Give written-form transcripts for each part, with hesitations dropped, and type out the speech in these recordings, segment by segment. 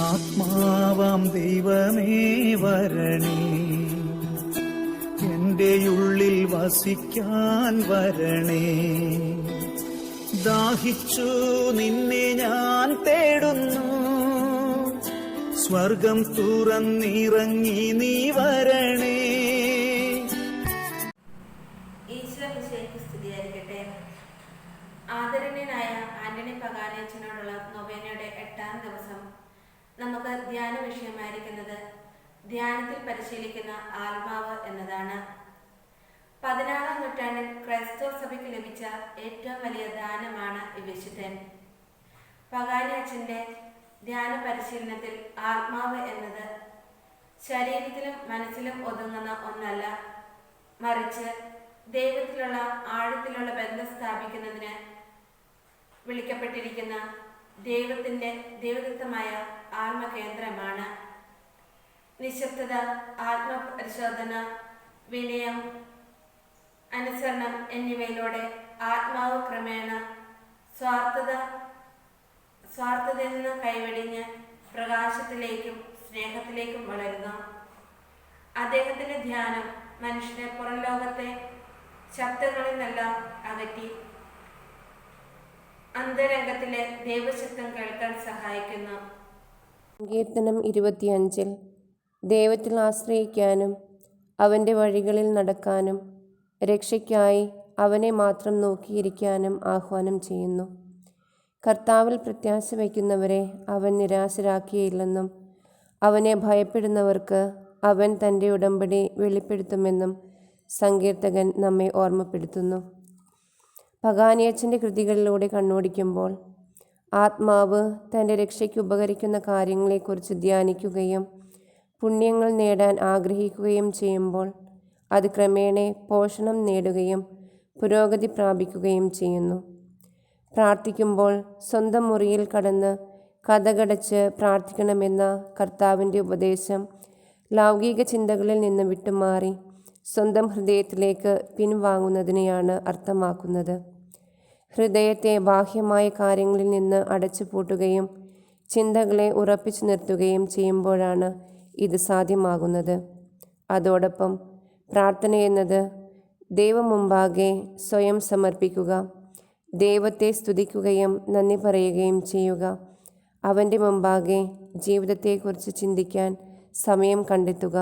ആത്മാവാം ദൈവമേ വരണേ, എന്റെ ഉള്ളിൽ വസിക്കാൻ വരണേ. ദാഹിച്ചു നിന്നെ ഞാൻ തേടുന്നു, സ്വർഗം തുറന്നിറങ്ങി നീ വരണേ. ആദരണീയനായ ആന്റണി പകാനിയച്ചനോടുള്ള നൊവേനയുടെ 8ാം ദിവസം നമുക്ക് ധ്യാന വിഷയമായിരിക്കുന്നത് ധ്യാനത്തിൽ പരിശീലിക്കുന്ന ആത്മാവ് എന്നതാണ്. 16ാം നൂറ്റാണ്ടിൽ ക്രൈസ്തവ സഭയ്ക്ക് ലഭിച്ച ഏറ്റവും വലിയ ദാനമാണ് ഈ വിശുദ്ധൻ. പകാനിയച്ചന്റെ ധ്യാന പരിശീലനത്തിൽ ആത്മാവ് എന്നത് ശരീരത്തിലും മനസ്സിലും ഒതുങ്ങുന്ന ഒന്നല്ല, മറിച്ച് ദൈവത്തിലുള്ള ആഴത്തിലുള്ള ബന്ധം സ്ഥാപിക്കുന്നതിന് വിളിക്കപ്പെട്ടിരിക്കുന്ന ദൈവദത്തമായ ആത്മകേന്ദ്രമാണ്. നിശബ്ദത, ആത്മപരിശോധന, വിനയം, അനുസരണം എന്നിവയിലൂടെ ആത്മാവ് ക്രമേണ സ്വാർത്ഥതയിൽ നിന്ന് കൈവെടിഞ്ഞ് പ്രകാശത്തിലേക്കും സ്നേഹത്തിലേക്കും വളരുന്നു. അദ്ദേഹത്തിന്റെ ധ്യാനം മനുഷ്യനെ പുറം ലോകത്തെ ശബ്ദങ്ങളിൽ നിന്നെല്ലാം അകറ്റി അന്തരംഗത്തിലെ ദൈവശബ്ദം കേൾക്കാൻ സഹായിക്കുന്നു. സങ്കീർത്തനം 25 ദൈവത്തിൽ ആശ്രയിക്കാനും അവൻ്റെ വഴികളിൽ നടക്കാനും രക്ഷയ്ക്കായി അവനെ മാത്രം നോക്കിയിരിക്കാനും ആഹ്വാനം ചെയ്യുന്നു. കർത്താവിൽ പ്രത്യാശ വയ്ക്കുന്നവരെ അവൻ നിരാശരാക്കിയില്ലെന്നും അവനെ ഭയപ്പെടുന്നവർക്ക് അവൻ തൻ്റെ ഉടമ്പടി വെളിപ്പെടുത്തുമെന്നും സങ്കീർത്തകൻ നമ്മെ ഓർമ്മപ്പെടുത്തുന്നു. പകാനിയച്ചൻ്റെ കൃതികളിലൂടെ കണ്ണോടിക്കുമ്പോൾ ആത്മാവ് തൻ്റെ രക്ഷയ്ക്ക് ഉപകരിക്കുന്ന കാര്യങ്ങളെക്കുറിച്ച് ധ്യാനിക്കുകയും പുണ്യങ്ങൾ നേടാൻ ആഗ്രഹിക്കുകയും ചെയ്യുമ്പോൾ അത് ക്രമേണ പോഷണം നേടുകയും പുരോഗതി പ്രാപിക്കുകയും ചെയ്യുന്നു. പ്രാർത്ഥിക്കുമ്പോൾ സ്വന്തം മുറിയിൽ കടന്ന് കതകടച്ച് പ്രാർത്ഥിക്കണമെന്ന കർത്താവിൻ്റെ ഉപദേശം ലൗകിക ചിന്തകളിൽ നിന്ന് വിട്ടുമാറി സ്വന്തം ഹൃദയത്തിലേക്ക് പിൻവാങ്ങുന്നതിനെയാണ് അർത്ഥമാക്കുന്നത്. ഹൃദയത്തെ ബാഹ്യമായ കാര്യങ്ങളിൽ നിന്ന് അടച്ചുപൂട്ടുകയും ചിന്തകളെ ഉറപ്പിച്ചു നിർത്തുകയും ചെയ്യുമ്പോഴാണ് ഇത് സാധ്യമാകുന്നത്. അതോടൊപ്പം പ്രാർത്ഥന എന്നത് ദൈവം മുമ്പാകെ സ്വയം സമർപ്പിക്കുക, ദൈവത്തെ സ്തുതിക്കുകയും നന്ദി പറയുകയും ചെയ്യുക, അവൻ്റെ മുമ്പാകെ ജീവിതത്തെക്കുറിച്ച് ചിന്തിക്കാൻ സമയം കണ്ടെത്തുക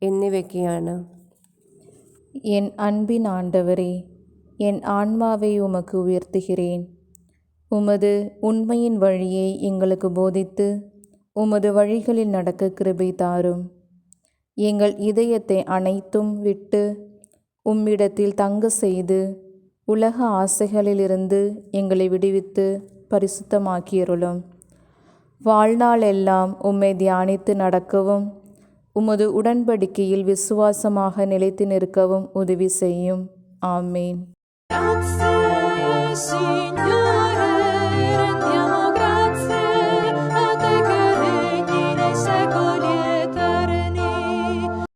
എന്നിവയൊക്കെയാണ്. என் அன்பின் ஆண்டவரே, என் ஆன்மாவை உமக்கு உயர்த்துகிறேன். உமது உண்மையின் வழியை எங்களுக்கு போதித்து உமது வழிகளில் நடக்க கிருபை தாரும். எங்கள் இதயத்தை அனைத்தும் விட்டு உம்மிடத்தில் தங்க செய்து உலக ஆசைகளிலிருந்து எங்களை விடுவித்து பரிசுத்தமாக்கியருளும். வாழ்நாளெல்லாம் உம்மை தியானித்து நடக்கவும் உமது உடன்படிக்கையில் விசுவாசமாக நிலைத்து நிற்கவும் உதவி செய்யும். ஆமேன்.